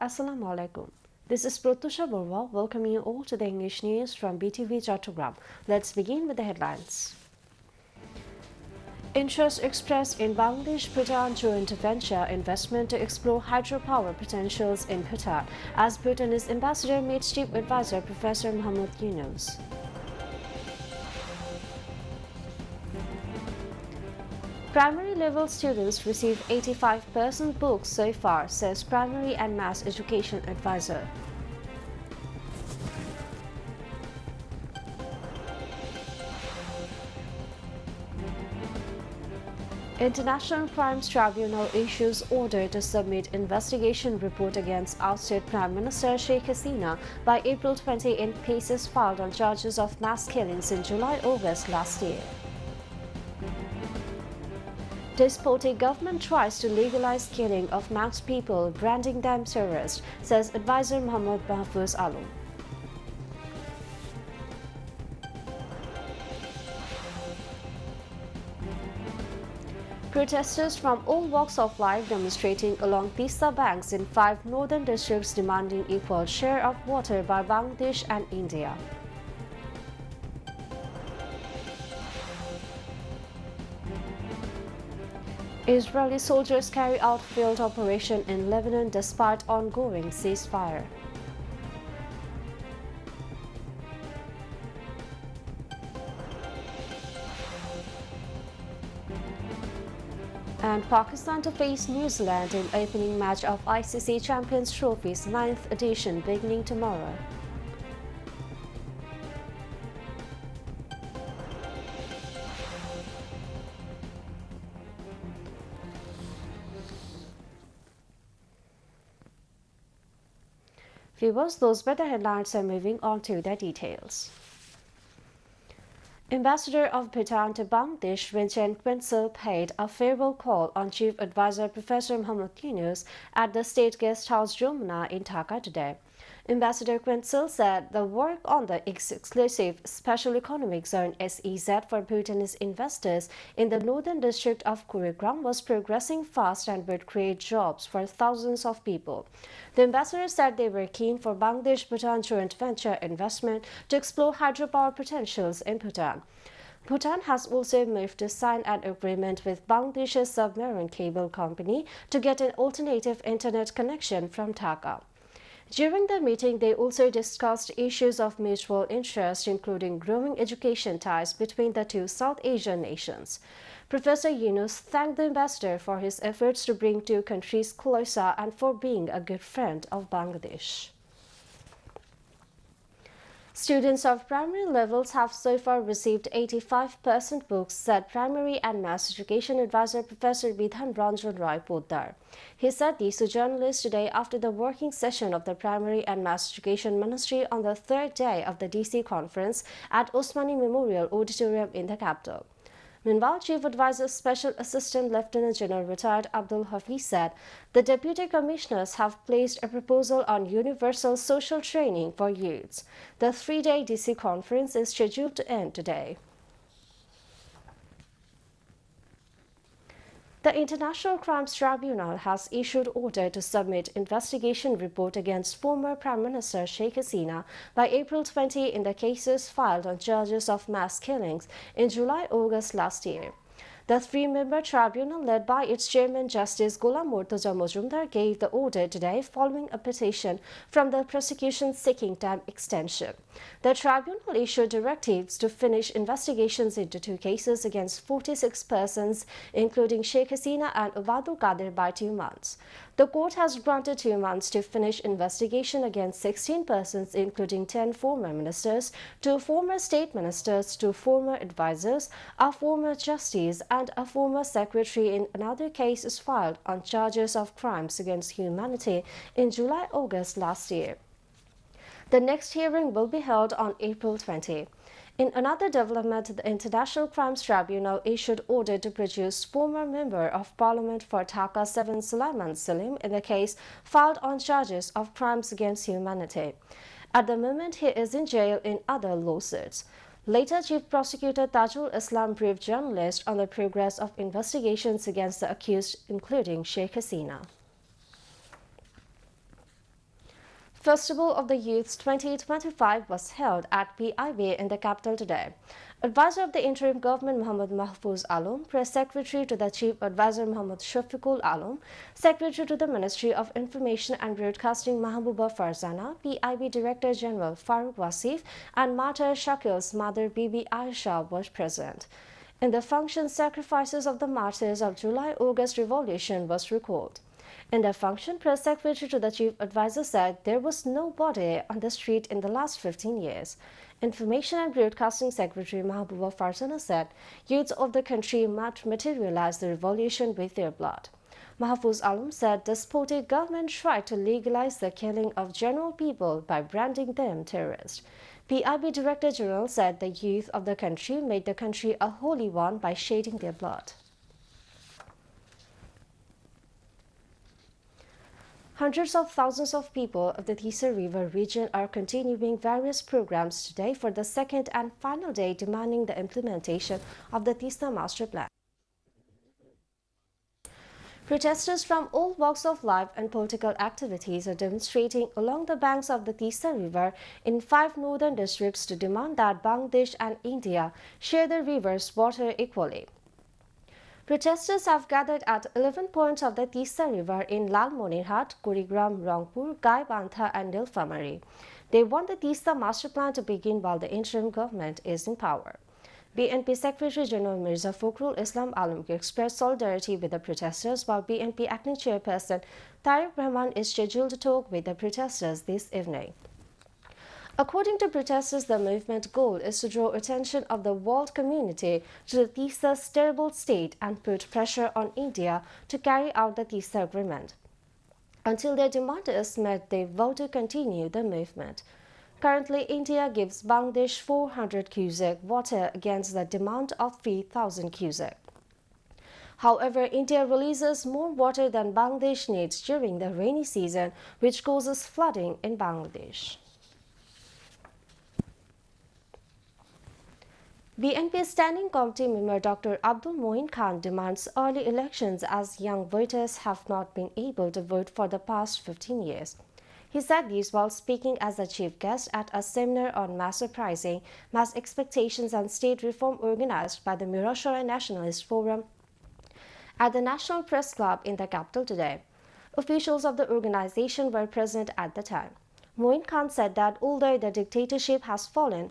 Assalamu alaikum. This is Protusha Borwa welcoming you all to the English news from Btv Chattogram. Let's begin with the headlines. Interest expressed in Bangladesh-Bhutan joint venture investment to explore hydropower potentials in Bhutan as Bhutanese ambassador meets Chief Advisor Professor Muhammad Yunus. Primary level students receive 85% books so far, says Primary and Mass Education Advisor. International Crimes Tribunal issues order to submit investigation report against ousted Prime Minister Sheikh Hasina by April 20 in cases filed on charges of mass killings in July-August last year. Despotic government tries to legalize killing of masked people, branding them terrorists, says advisor Muhammad Mahfouz Alam. Protesters from all walks of life demonstrating along Tista banks in 5 northern districts demanding equal share of water by Bangladesh and India. Israeli soldiers carry out field operation in Lebanon despite ongoing ceasefire. And Pakistan to face New Zealand in opening match of ICC Champions Trophy's 9th edition beginning tomorrow. Viewers, those were the headlines and moving on to the details. Ambassador of Bhutan to Bangladesh, Vincent Quinzel, paid a farewell call on Chief Advisor Professor Muhammad Yunus at the State Guest House Jomuna in Dhaka today. Ambassador Quinzel said the work on the exclusive Special Economic Zone (SEZ) for Bhutanese investors in the northern district of Kurigram was progressing fast and would create jobs for thousands of people. The ambassador said they were keen for Bangladesh-Bhutan joint venture investment to explore hydropower potentials in Bhutan. Bhutan has also moved to sign an agreement with Bangladesh's submarine cable company to get an alternative internet connection from Dhaka. During the meeting, they also discussed issues of mutual interest, including growing education ties between the two South Asian nations. Professor Yunus thanked the ambassador for his efforts to bring two countries closer and for being a good friend of Bangladesh. Students of primary levels have so far received 85% books, said Primary and Mass Education Advisor Professor Bidhan Ranjan Roy Poddar. He said this to journalists today after the working session of the Primary and Mass Education Ministry on the third day of the DC conference at Osmani Memorial Auditorium in the capital. Meanwhile, Chief Advisor Special Assistant Lieutenant General retired Abdul Hafiz said the Deputy Commissioners have placed a proposal on universal social training for youths. The 3-day DC conference is scheduled to end today. The International Crimes Tribunal has issued order to submit investigation report against former Prime Minister Sheikh Hasina by April 20 in the cases filed on charges of mass killings in July-August last year. The 3-member tribunal, led by its chairman Justice Ghulam Murtaza Majumdar, gave the order today following a petition from the prosecution seeking time extension. The tribunal issued directives to finish investigations into 2 cases against 46 persons, including Sheikh Hasina and Ubadul Qadir, by 2 months. The court has granted 2 months to finish investigation against 16 persons, including 10 former ministers, 2 former state ministers, 2 former advisors, a former justice, and a former secretary in another case is filed on charges of crimes against humanity in July-August last year. The next hearing will be held on April 20. In another development, the International Crimes Tribunal issued order to produce former Member of Parliament for Dhaka 7 Sulaiman Salim in the case filed on charges of crimes against humanity. At the moment, he is in jail in other lawsuits. Later, Chief Prosecutor Tajul Islam briefed journalists on the progress of investigations against the accused, including Sheikh Hasina. Festival of the Youths 2025 was held at PIB in the capital today. Advisor of the interim government Muhammad Mahfouz Alam, Press Secretary to the Chief Advisor Muhammad Shafiqul Alam, Secretary to the Ministry of Information and Broadcasting Mahbuba Farzana, PIB Director General Farooq Wasif, and Martyr Shakil's mother Bibi Aisha were present. In the function, sacrifices of the martyrs of July-August Revolution was recalled. In the function, Press Secretary to the Chief Advisor said there was no body on the street in the last 15 years. Information and Broadcasting Secretary Mahbuba Farzana said youths of the country might materialize the revolution with their blood. Mahfouz Alam said despotic government tried to legalize the killing of general people by branding them terrorists. PIB Director General said the youth of the country made the country a holy one by shedding their blood. Hundreds of thousands of people of the Tisa River region are continuing various programs today for the second and final day demanding the implementation of the Tisa Master Plan. Protesters from all walks of life and political activities are demonstrating along the banks of the Tisa River in 5 northern districts to demand that Bangladesh and India share the river's water equally. Protesters have gathered at 11 points of the Tisa River in Lalmonirhat, Kurigram, Rangpur, Gaibantha and Nilphamari. They want the Tisa Master Plan to begin while the interim government is in power. BNP Secretary General Mirza Fakhrul Islam Alamgir expressed solidarity with the protesters, while BNP Acting Chairperson Tariq Rahman is scheduled to talk with the protesters this evening. According to protesters, the movement's goal is to draw attention of the world community to the Tisa's terrible state and put pressure on India to carry out the Tisa Agreement. Until their demand is met, they vow to continue the movement. Currently, India gives Bangladesh 400 cubic water against the demand of 3,000 cubic. However, India releases more water than Bangladesh needs during the rainy season, which causes flooding in Bangladesh. BNP Standing Committee member Dr. Abdul Moin Khan demands early elections as young voters have not been able to vote for the past 15 years. He said this while speaking as a chief guest at a seminar on mass uprising, mass expectations and state reform organized by the Mirashara Nationalist Forum at the National Press Club in the capital today. Officials of the organization were present at the time. Moin Khan said that although the dictatorship has fallen,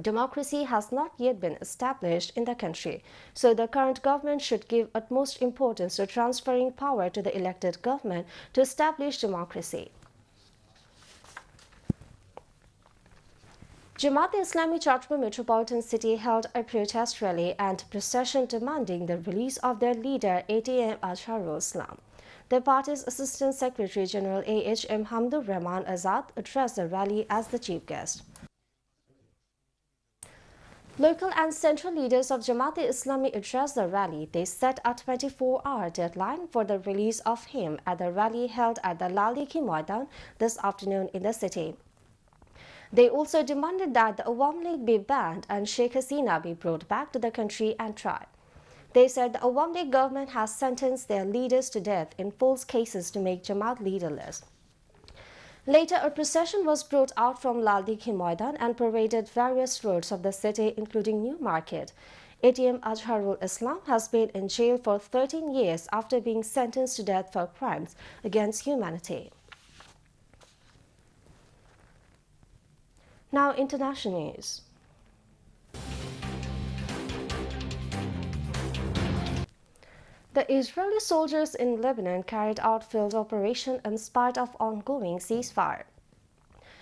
democracy has not yet been established in the country, so the current government should give utmost importance to transferring power to the elected government to establish democracy. Jamaat-e-Islami Chattogram Metropolitan City held a protest rally and procession demanding the release of their leader ATM Azharul Islam. The party's Assistant Secretary General AHM Hamdur Rahman Azad addressed the rally as the chief guest. Local and central leaders of Jamaat-e-Islami addressed the rally. They set a 24-hour deadline for the release of him at the rally held at the Lal Dikhi Maidan this afternoon in the city. They also demanded that the Awam League be banned and Sheikh Hasina be brought back to the country and tried. They said the Awam League government has sentenced their leaders to death in false cases to make Jamaat leaderless. Later, a procession was brought out from Lal Dikhi Maidan and paraded various roads of the city, including New Market. ATM Azharul Islam has been in jail for 13 years after being sentenced to death for crimes against humanity. Now, international news. The Israeli soldiers in Lebanon carried out field operation in spite of ongoing ceasefire.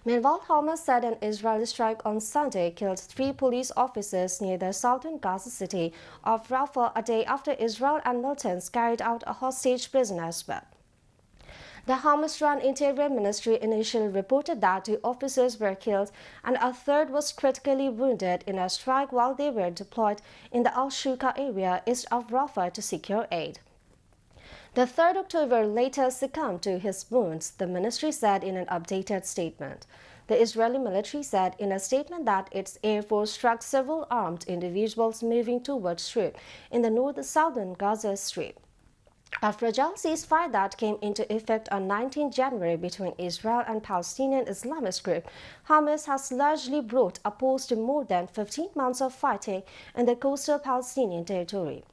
Meanwhile, Hamas said an Israeli strike on Sunday killed 3 police officers near the southern Gaza city of Rafah a day after Israel and militants carried out a hostage prisoner swap. The Hamas-run Interior Ministry initially reported that 2 officers were killed and a 3rd was critically wounded in a strike while they were deployed in the Al-Shuka area east of Rafah to secure aid. The 3rd October later succumbed to his wounds, the ministry said in an updated statement. The Israeli military said in a statement that its air force struck several armed individuals moving towards troops in the north-southern Gaza Strip. A fragile ceasefire that came into effect on 19 January between Israel and Palestinian Islamist group Hamas has largely brought a pause to more than 15 months of fighting in the coastal Palestinian territory.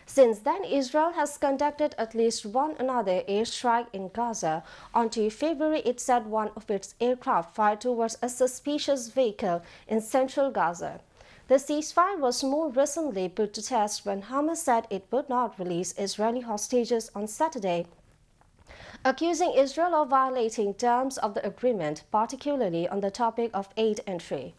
Since then, Israel has conducted at least one another airstrike in Gaza. On 2 February, it said one of its aircraft fired towards a suspicious vehicle in central Gaza. The ceasefire was more recently put to test when Hamas said it would not release Israeli hostages on Saturday, accusing Israel of violating terms of the agreement, particularly on the topic of aid entry.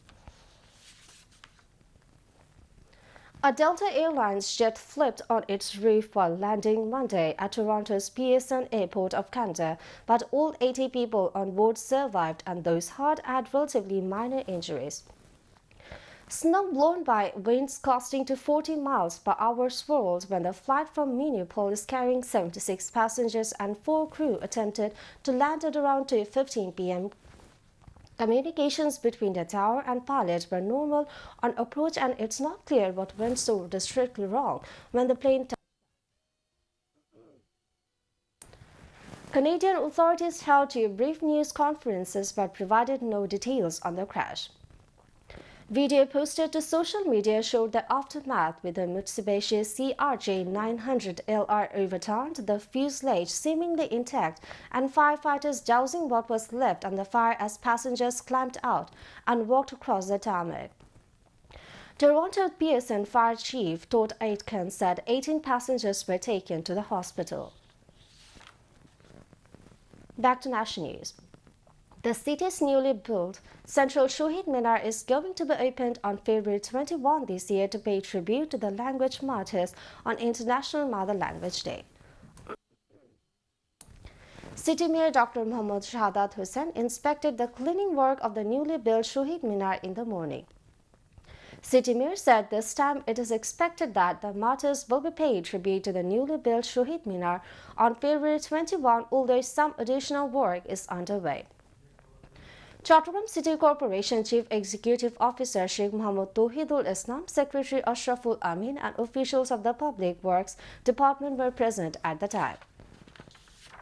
A Delta Airlines jet flipped on its roof while landing Monday at Toronto's Pearson Airport of Canada, but all 80 people on board survived and those hurt had relatively minor injuries. Snow blown by winds gusting to 40 miles per hour swirled when the flight from Minneapolis carrying 76 passengers and 4 crew attempted to land at around 2:15 p.m. Communications between the tower and pilot were normal on approach, and it's not clear what went so distinctly wrong when the plane Canadian authorities held 2 brief news conferences but provided no details on the crash. Video posted to social media showed the aftermath, with the Mitsubishi CRJ-900LR overturned, the fuselage seemingly intact, and firefighters dousing what was left on the fire as passengers climbed out and walked across the tarmac. Toronto Pearson Fire Chief Todd Aitken said 18 passengers were taken to the hospital. Back to national news. The city's newly built Central Shohid Minar is going to be opened on February 21 this year to pay tribute to the language martyrs on International Mother Language Day. City Mayor Dr. Mohammad Shahadat Hussain inspected the cleaning work of the newly built Shohid Minar in the morning. City Mayor said this time it is expected that the martyrs will be paid tribute to the newly built Shohid Minar on February 21, although some additional work is underway. Chattogram City Corporation Chief Executive Officer Sheikh Mohammad Tauhidul Islam, Secretary Ashraful Amin and officials of the Public Works Department were present at the time.